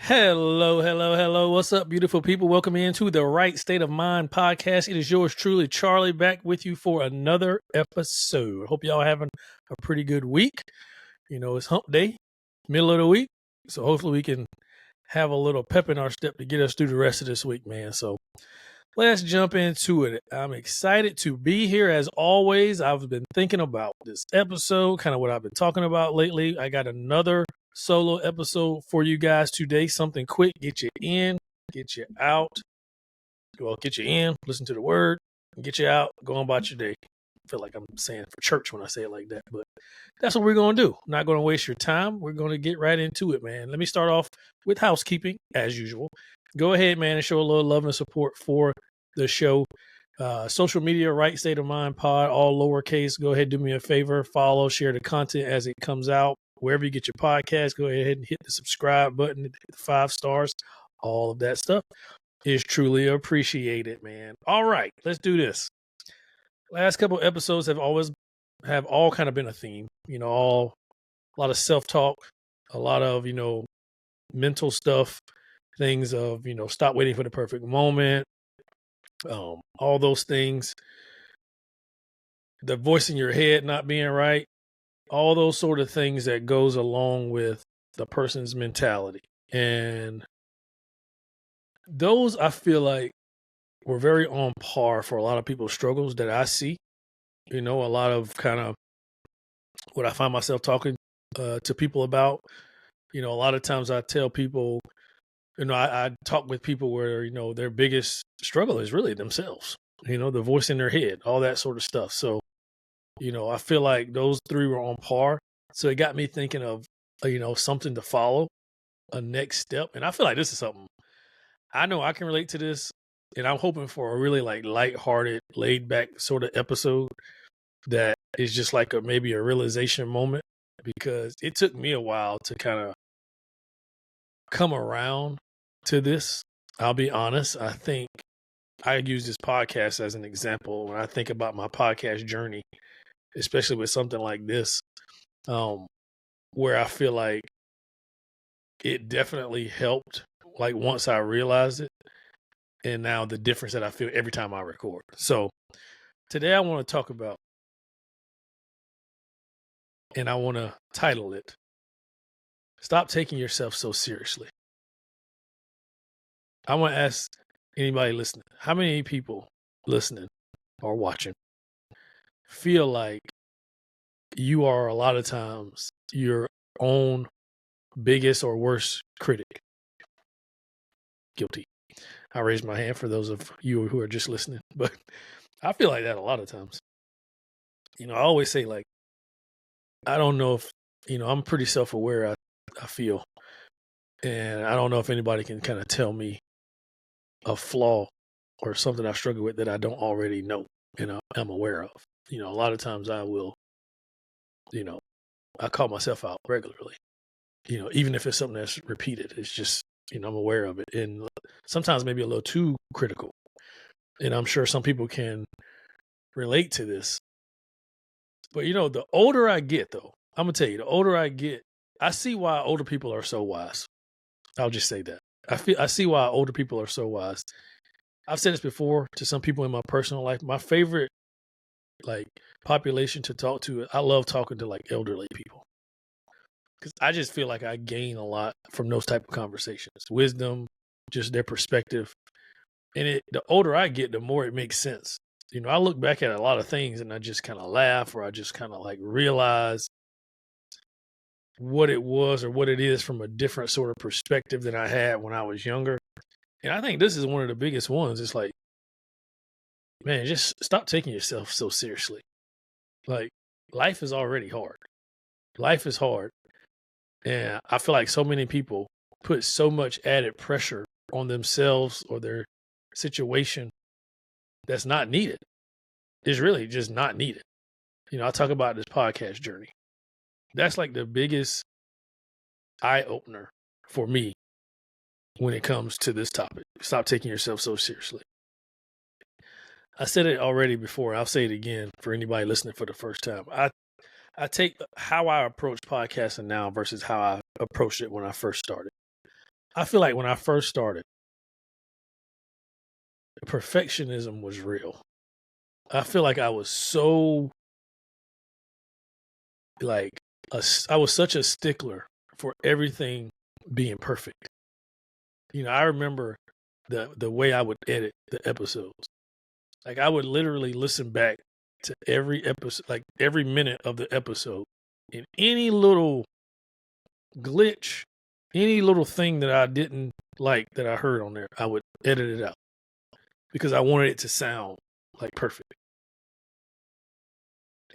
Hello, hello, hello. What's up, beautiful people? Welcome into the Right State of Mind podcast. It is yours truly, Charlie, back with you for another episode. Hope y'all having a pretty good week. You know, it's hump day, middle of the week. So hopefully we can have a little pep in our step to get us through the rest of this week, man. So let's jump into it. I'm excited to be here as always. I've been thinking about this episode, kind of what I've been talking about lately. I got another solo episode for you guys today. Something quick, get you in, get you out. Well, get you in, listen to the word, and get you out, go on about your day. I feel like I'm saying for church when I say it like that, but that's what we're going to do. I'm not going to waste your time. We're going to get right into it, man. Let me start off with housekeeping, as usual. Go ahead, man, and show a little love and support for the show. Social media, Right State of Mind Pod, all lowercase. Go ahead, do me a favor, follow, share the content as it comes out. Wherever you get your podcast, go ahead and hit the subscribe button, hit the 5 stars. All of that stuff is truly appreciated, man. All right, let's do this. Last couple episodes have all kind of been a theme. You know, a lot of self-talk, a lot of, mental stuff, things of, stop waiting for the perfect moment, all those things, the voice in your head not being right, all those sort of things that goes along with the person's mentality. And those, I feel like, were very on par for a lot of people's struggles that I see. A lot of kind of what I find myself talking to people about. A lot of times I tell people, I talk with people where, their biggest struggle is really themselves, the voice in their head, all that sort of stuff. So, I feel like those 3 were on par. So it got me thinking of, something to follow, a next step. And I feel like this is something I know I can relate to this. And I'm hoping for a really like lighthearted, laid back sort of episode that is just like maybe a realization moment, because it took me a while to kind of come around to this. I'll be honest. I think I use this podcast as an example when I think about my podcast journey, especially with something like this, where I feel like it definitely helped, like once I realized it, and now the difference that I feel every time I record. So today I want to talk about, and I want to title it, Stop Taking Yourself So Seriously. I want to ask anybody listening, how many people listening or watching feel like you are a lot of times your own biggest or worst critic? Guilty. I raised my hand for those of you who are just listening, but I feel like that a lot of times. I always say, like, I don't know if, I'm pretty self-aware, I feel. And I don't know if anybody can kind of tell me a flaw or something I struggle with that I don't already know and I'm aware of. A lot of times I will, I call myself out regularly, even if it's something that's repeated. It's just, I'm aware of it. And sometimes maybe a little too critical. And I'm sure some people can relate to this. But, the older I get, though, I'm going to tell you, the older I get, I see why older people are so wise. I'll just say that. I see why older people are so wise. I've said this before to some people in my personal life. My favorite, like, population to talk to, I love talking to, like, elderly people. Because I just feel like I gain a lot from those type of conversations. Wisdom, just their perspective. And the older I get, the more it makes sense. I look back at a lot of things and I just kind of laugh, or I just kind of like realize what it was or what it is from a different sort of perspective than I had when I was younger. And I think this is one of the biggest ones. It's like, man, just stop taking yourself so seriously. Like, life is already hard. Life is hard. And I feel like so many people put so much added pressure on themselves or their situation that's not needed. It's really just not needed. I talk about this podcast journey. That's like the biggest eye opener for me when it comes to this topic. Stop taking yourself so seriously. I said it already before. I'll say it again for anybody listening for the first time. I take how I approach podcasting now versus how I approached it when I first started. I feel like when I first started, perfectionism was real. I feel like I was so like I was such a stickler for everything being perfect. I remember the way I would edit the episodes. Like I would literally listen back to every episode, like every minute of the episode, and any little glitch, any little thing that I didn't like that I heard on there, I would edit it out because I wanted it to sound like perfect.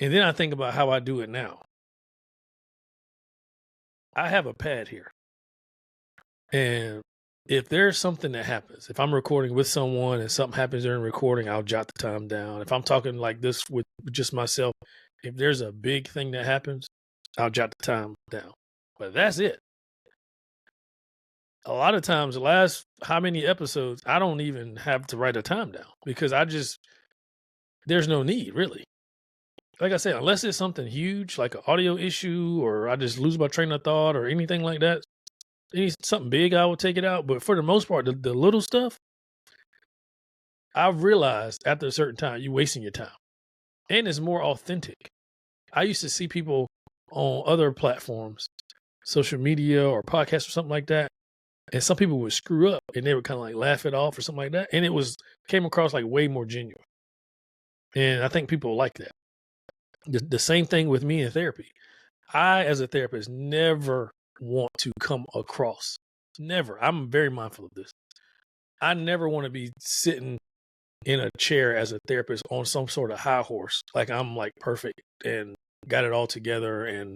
And then I think about how I do it now. I have a pad here. And if there's something that happens, if I'm recording with someone and something happens during recording, I'll jot the time down. If I'm talking like this with just myself, if there's a big thing that happens, I'll jot the time down. But that's it. A lot of times, the last how many episodes, I don't even have to write a time down because there's no need really. Like I said, unless it's something huge, like an audio issue, or I just lose my train of thought or anything like that, something big, I would take it out. But for the most part, the little stuff, I've realized after a certain time, you're wasting your time. And it's more authentic. I used to see people on other platforms, social media or podcasts or something like that. And some people would screw up and they would kind of like laugh it off or something like that. And it came across like way more genuine. And I think people like that. The same thing with me in therapy. I, as a therapist, never want to come across. Never. I'm very mindful of this. I never want to be sitting in a chair as a therapist on some sort of high horse. Like I'm like perfect and got it all together and,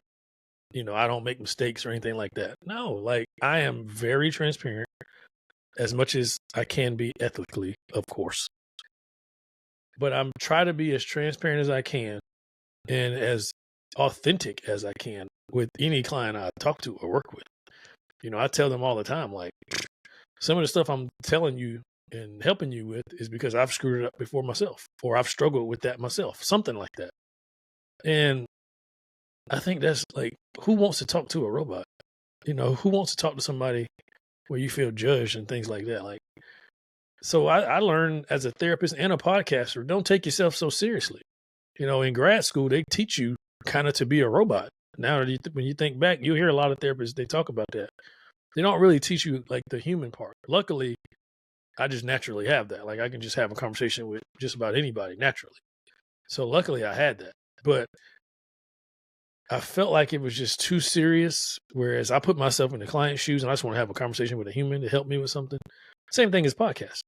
I don't make mistakes or anything like that. No, like I am very transparent as much as I can be ethically, of course. But I'm trying to be as transparent as I can and as authentic as I can with any client I talk to or work with. I tell them all the time, like, some of the stuff I'm telling you and helping you with is because I've screwed it up before myself, or I've struggled with that myself, something like that. And I think that's like, who wants to talk to a robot? Who wants to talk to somebody where you feel judged and things like that? Like, so I learned as a therapist and a podcaster, don't take yourself so seriously. In grad school, they teach you kind of to be a robot. Now, when you think back, you hear a lot of therapists, they talk about that. They don't really teach you like the human part. Luckily, I just naturally have that. Like I can just have a conversation with just about anybody naturally. So luckily I had that. But I felt like it was just too serious. Whereas I put myself in the client's shoes and I just want to have a conversation with a human to help me with something. Same thing as podcasts.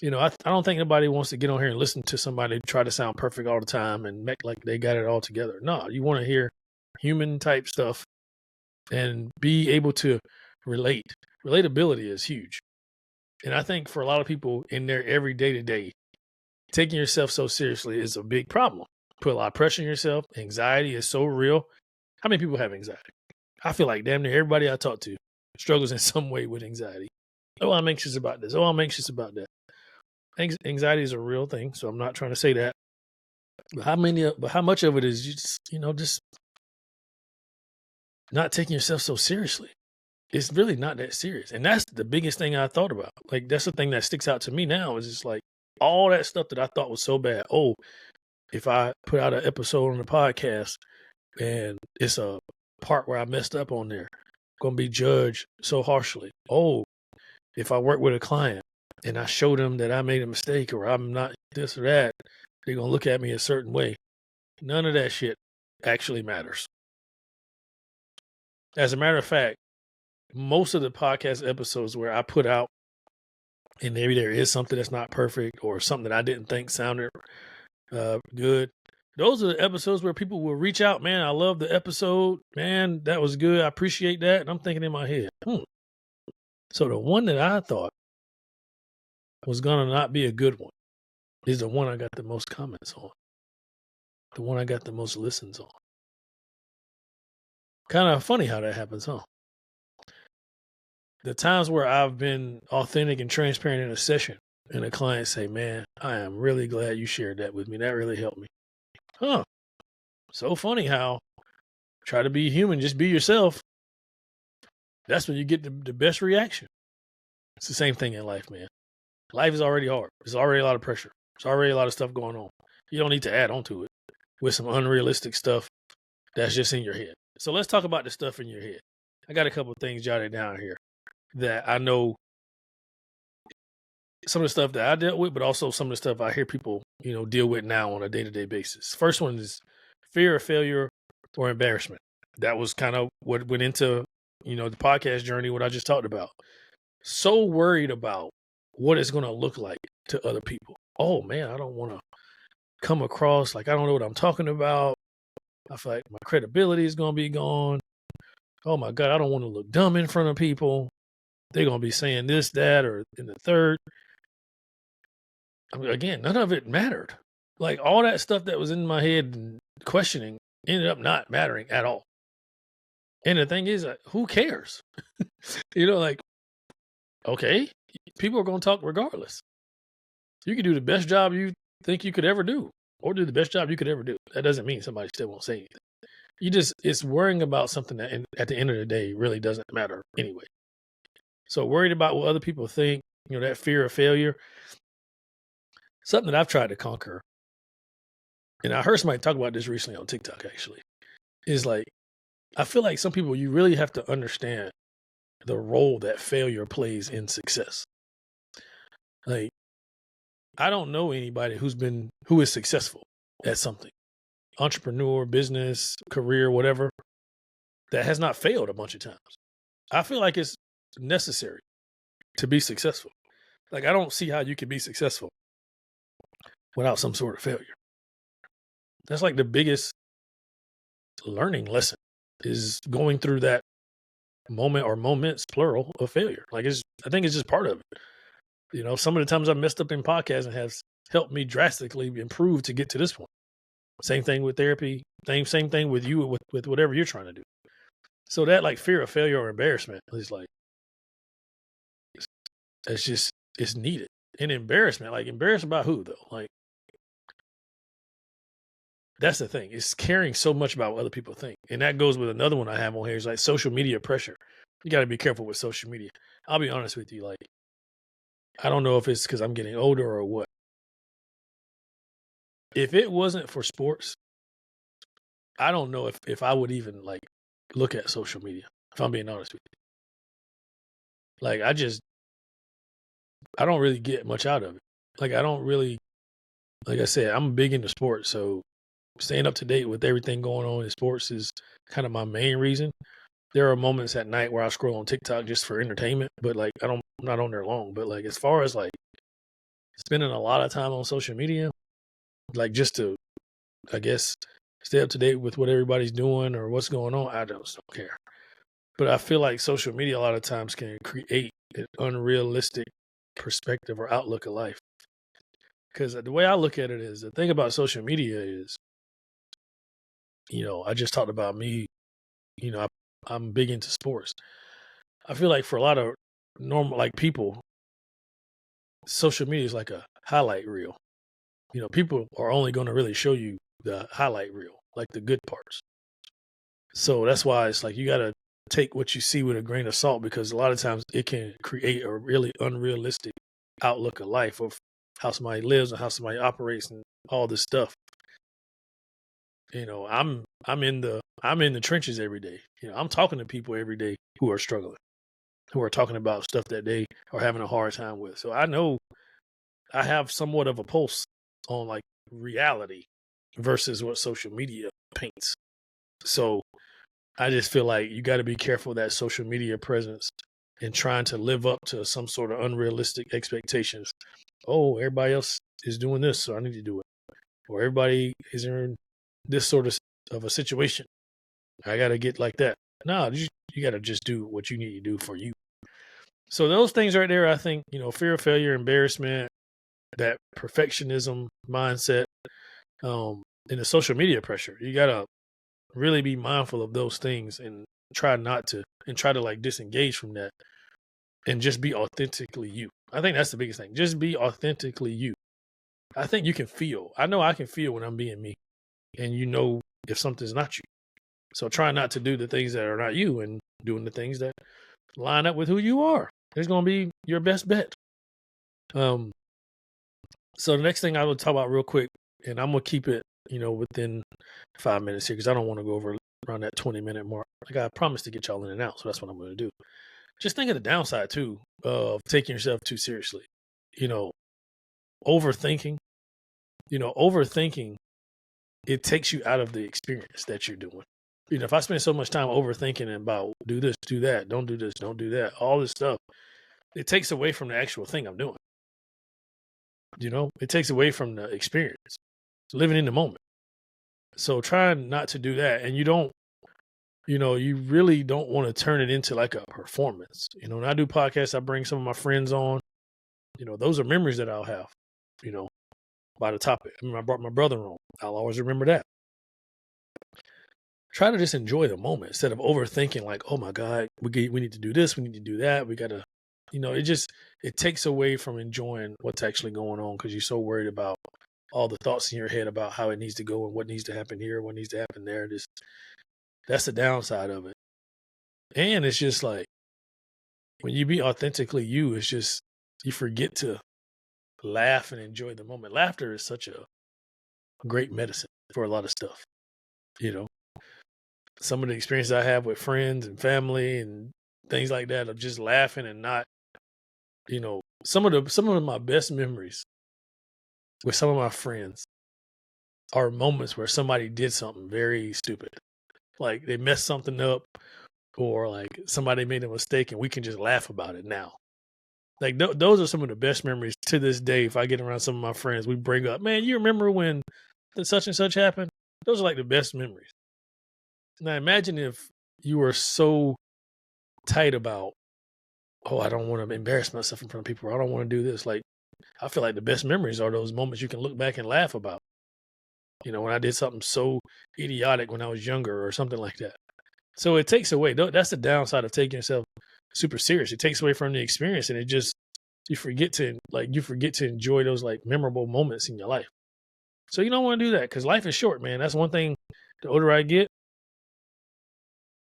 I don't think anybody wants to get on here and listen to somebody try to sound perfect all the time and make like they got it all together. No, you want to hear human type stuff and be able to relate. Relatability is huge. And I think for a lot of people in their everyday to day, taking yourself so seriously is a big problem. Put a lot of pressure on yourself. Anxiety is so real. How many people have anxiety? I feel like damn near everybody I talk to struggles in some way with anxiety. Oh, I'm anxious about this. Oh, I'm anxious about that. Anxiety is a real thing, so I'm not trying to say that. But how much of it is just not taking yourself so seriously? It's really not that serious. And that's the biggest thing I thought about. Like, that's the thing that sticks out to me now is just like all that stuff that I thought was so bad. Oh, if I put out an episode on the podcast and it's a part where I messed up on there, I'm going to be judged so harshly. Oh, if I work with a client and I show them that I made a mistake or I'm not this or that, they're going to look at me a certain way. None of that shit actually matters. As a matter of fact, most of the podcast episodes where I put out and maybe there is something that's not perfect or something that I didn't think sounded good, those are the episodes where people will reach out, man, I love the episode, man, that was good, I appreciate that. And I'm thinking in my head, so the one that I thought was going to not be a good one is the one I got the most comments on, the one I got the most listens on. Kind of funny how that happens, huh? The times where I've been authentic and transparent in a session and a client say, man, I am really glad you shared that with me. That really helped me. Huh. So funny how try to be human, just be yourself. That's when you get the best reaction. It's the same thing in life, man. Life is already hard. There's already a lot of pressure. There's already a lot of stuff going on. You don't need to add on to it with some unrealistic stuff that's just in your head. So let's talk about the stuff in your head. I got a couple of things jotted down here that I know, some of the stuff that I dealt with, but also some of the stuff I hear people, deal with now on a day-to-day basis. First one is fear of failure or embarrassment. That was kind of what went into, the podcast journey, what I just talked about. So worried about what it's going to look like to other people. Oh man, I don't want to come across like I don't know what I'm talking about. I feel like my credibility is going to be gone. Oh my God, I don't want to look dumb in front of people. They're going to be saying this, that, or in the third. I mean, again, none of it mattered. Like all that stuff that was in my head and questioning ended up not mattering at all. And the thing is, who cares? Like, okay, people are going to talk regardless. You can do the best job you think you could ever do, or do the best job you could ever do. That doesn't mean somebody still won't say anything. It's worrying about something that at the end of the day really doesn't matter anyway. So worried about what other people think, that fear of failure, something that I've tried to conquer. And I heard somebody talk about this recently on TikTok, actually, is like, I feel like some people, you really have to understand the role that failure plays in success. Like, I don't know anybody who is successful at something, entrepreneur, business, career, whatever, that has not failed a bunch of times. I feel like it's necessary to be successful. Like, I don't see how you can be successful without some sort of failure. That's like the biggest learning lesson, is going through that moment or moments, plural, of failure. Like, I think it's just part of it. Some of the times I messed up in podcasting has helped me drastically improve to get to this point. Same thing with therapy. Same thing with you, with whatever you're trying to do. So that like fear of failure or embarrassment is like, it's needed. And embarrassment, like embarrassed about who though? Like, that's the thing. It's caring so much about what other people think. And that goes with another one I have on here, is like social media pressure. You got to be careful with social media. I'll be honest with you. Like, I don't know if it's because I'm getting older or what. If it wasn't for sports, I don't know if I would even like look at social media, if I'm being honest with you. Like, I don't really get much out of it. Like, I don't really, like I said, I'm big into sports. So staying up to date with everything going on in sports is kind of my main reason. There are moments at night where I scroll on TikTok just for entertainment, but like, I'm not on there long. But like, as far as like spending a lot of time on social media, like just to, I guess, stay up to date with what everybody's doing or what's going on, I don't care. But I feel like social media a lot of times can create an unrealistic perspective or outlook of life. Because the way I look at it is, the thing about social media is, I just talked about me, I'm big into sports. I feel like for a lot of normal, like people, social media is like a highlight reel. People are only going to really show you the highlight reel, like the good parts. So that's why it's like, you got to take what you see with a grain of salt, because a lot of times it can create a really unrealistic outlook of life, of how somebody lives and how somebody operates and all this stuff. I'm in the trenches every day. I'm talking to people every day who are struggling, who are talking about stuff that they are having a hard time with. So I know I have somewhat of a pulse on like reality versus what social media paints. So I just feel like you got to be careful of that social media presence and trying to live up to some sort of unrealistic expectations. Oh, everybody else is doing this, so I need to do it. Or everybody is in this sort of a situation, I got to get like that. No, you got to just do what you need to do for you. So those things right there, I think, fear of failure, embarrassment, that perfectionism mindset, and the social media pressure, you got to really be mindful of those things and try to like disengage from that and just be authentically you. I think that's the biggest thing. Just be authentically you. I think you can feel. I know I can feel when I'm being me, and if something's not you. So try not to do the things that are not you and doing the things that line up with who you are. It's going to be your best bet. So the next thing I will talk about real quick, and I'm going to keep it, within 5 minutes here because I don't want to go over around that 20-minute mark. Like I promised to get y'all in and out, so that's what I'm going to do. Just think of the downside too of taking yourself too seriously. Overthinking. Overthinking, it takes you out of the experience that you're doing. If I spend so much time overthinking about do this, do that, don't do this, don't do that, all this stuff, it takes away from the actual thing I'm doing. It takes away from the experience, living in the moment. So try not to do that. And you really don't want to turn it into like a performance. When I do podcasts, I bring some of my friends on. Those are memories that I'll have, by the topic. I brought my brother on. I'll always remember that. Try to just enjoy the moment instead of overthinking like, oh my God, we need to do this, we need to do that. We got to, it takes away from enjoying what's actually going on because you're so worried about all the thoughts in your head about how it needs to go and what needs to happen here, what needs to happen there. That's the downside of it. And it's just like, when you be authentically you, it's just, you forget to laugh and enjoy the moment. Laughter is such a great medicine for a lot of stuff. Some of the experiences I have with friends and family and things like that of just laughing and not, some of my best memories with some of my friends are moments where somebody did something very stupid. Like they messed something up or like somebody made a mistake and we can just laugh about it now. Like those are some of the best memories to this day. If I get around some of my friends, we bring up, man, you remember when such and such happened? Those are like the best memories. Now imagine if you were so tight about, oh, I don't want to embarrass myself in front of people. Or I don't want to do this. Like, I feel like the best memories are those moments you can look back and laugh about. When I did something so idiotic when I was younger or something like that. So it takes away. That's the downside of taking yourself super serious. It takes away from the experience, and you forget to enjoy those like memorable moments in your life. So you don't want to do that because life is short, man. That's one thing. The older I get,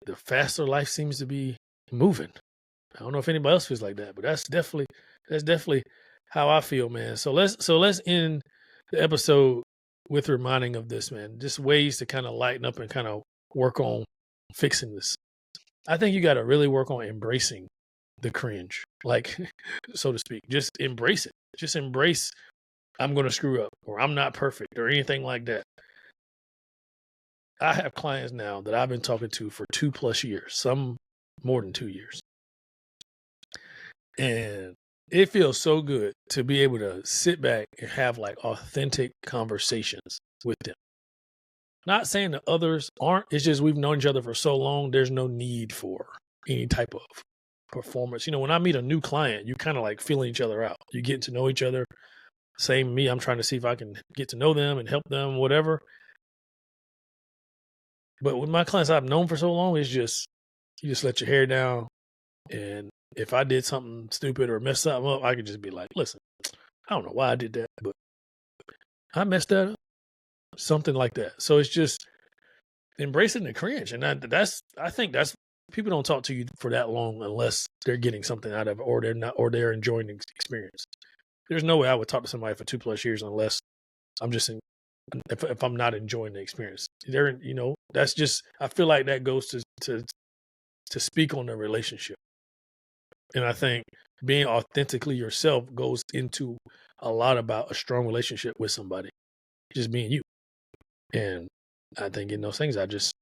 the faster life seems to be moving. I don't know if anybody else feels like that, but that's definitely how I feel, man. So let's end the episode with reminding of this, man. Just ways to kind of lighten up and kind of work on fixing this. I think you got to really work on embracing the cringe, like so to speak. Just embrace it. Just embrace I'm going to screw up or I'm not perfect or anything like that. I have clients now that I've been talking to for 2+ years, some more than 2 years. And it feels so good to be able to sit back and have like authentic conversations with them. Not saying that others aren't, it's just we've known each other for so long, there's no need for any type of performance. When I meet a new client, you kind of like feeling each other out. You get to know each other. Same me, I'm trying to see if I can get to know them and help them, whatever. But with my clients I've known for so long, it's just, you just let your hair down. And if I did something stupid or messed something up, I could just be like, listen, I don't know why I did that, but I messed that up. Something like that. So it's just embracing the cringe. And I think that's, people don't talk to you for that long unless they're getting something out of it or they're enjoying the experience. There's no way I would talk to somebody for 2+ years unless I'm just if I'm not enjoying the experience. That's just, I feel like that goes to speak on the relationship. And I think being authentically yourself goes into a lot about a strong relationship with somebody, just being you. And I think in those things, I just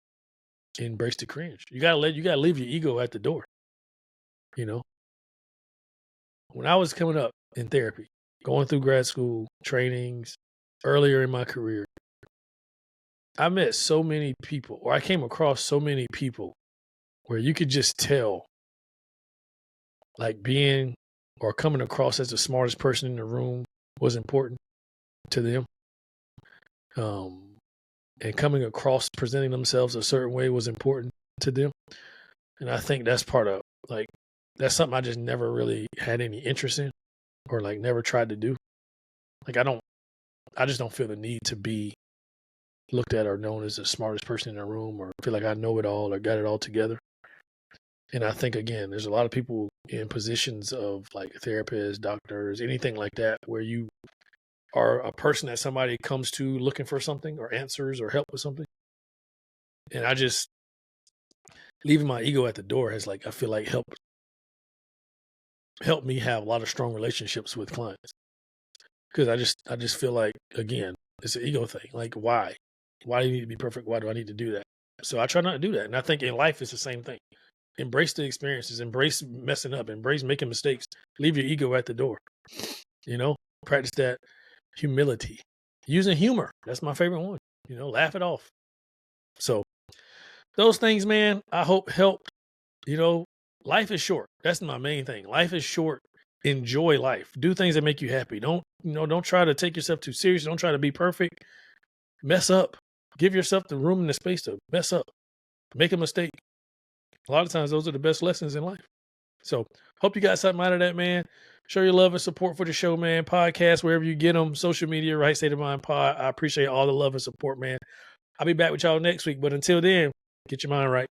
embrace the cringe. You gotta leave your ego at the door. When I was coming up in therapy, going through grad school, trainings, earlier in my career, I met so many people, or I came across so many people where you could just tell, like being or coming across as the smartest person in the room was important to them. And coming across presenting themselves a certain way was important to them. And I think that's part of that's something I just never really had any interest in or like never tried to do. Like I just don't feel the need to be looked at or known as the smartest person in the room or feel like I know it all or got it all together. And I think, again, there's a lot of people in positions of like therapists, doctors, anything like that, where you are a person that somebody comes to looking for something or answers or help with something. And I just, leaving my ego at the door has, like, I feel like helped me have a lot of strong relationships with clients. Because I just feel like, again, it's an ego thing. Like, why? Why do you need to be perfect? Why do I need to do that? So I try not to do that. And I think in life it's the same thing. Embrace the experiences, embrace messing up, embrace making mistakes. Leave your ego at the door. You know, practice that humility. Using humor. That's my favorite one. You know, laugh it off. So those things, man, I hope helped. You know, life is short. That's my main thing. Life is short. Enjoy life. Do things that make you happy. Don't try to take yourself too serious. Don't try to be perfect. Mess up. Give yourself the room and the space to mess up. Make a mistake. A lot of times those are the best lessons in life. So hope you got something out of that, man. Show your love and support for the show, man. Podcast, wherever you get them. Social media, Right State of Mind Pod. I appreciate all the love and support, man. I'll be back with y'all next week. But until then, get your mind right.